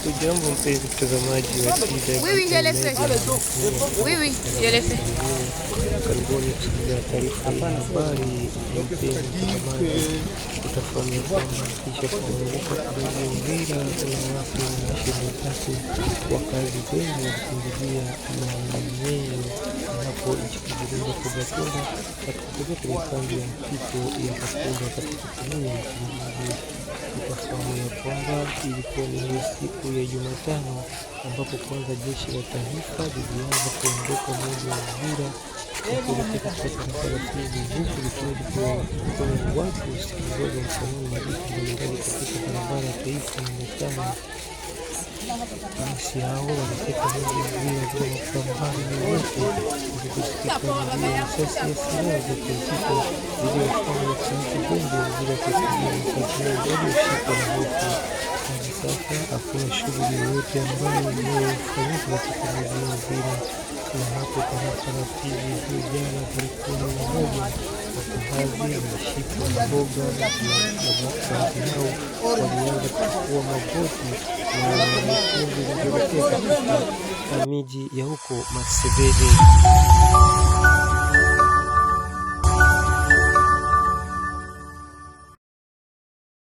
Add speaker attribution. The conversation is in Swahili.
Speaker 1: Hujambo mpenzi mtazamaji wa karibuni kusikiliza taarifa ya habari. Mpenzi mtazamaji, utafahamu kwamba kisha kuanguka kidogo Uvira kuna watu 23 wakazi wengi wakikimbilia maeneo hapo nchi Burundi kwa Gatumba katika kambi ya mpito ya Gatumba katika kijiji ya Mkingi. Utafahamu ya kwamba ilikuwa ni siku ya Jumatano ambapo kwanza jeshi la taifa lilianza kuondoka mji wa Uvira kuelekea katika taratibu huku likiwa watu usikilizaji msalani na vitu mbalimbali katika barabara ya taifa namba 5. Basi hao walifika mji wa Uvira bila mapambano yoyote kusikika milio ya risasi ya silaha za kivita zilizofanya kuanza bomba bila kutumia msafiri walioshikwa na hofu. Hadi sasa hakuna shughuli yoyote ambayo inayofanyika katika mji wa Uvira. Na hapo tarafa la pili hiyo jana tarehe 11 wakazi walishikwa na mboga na baadhi yao walianza kuchukua maboti na mitungi kuelekea katika miji ya huko Masebele.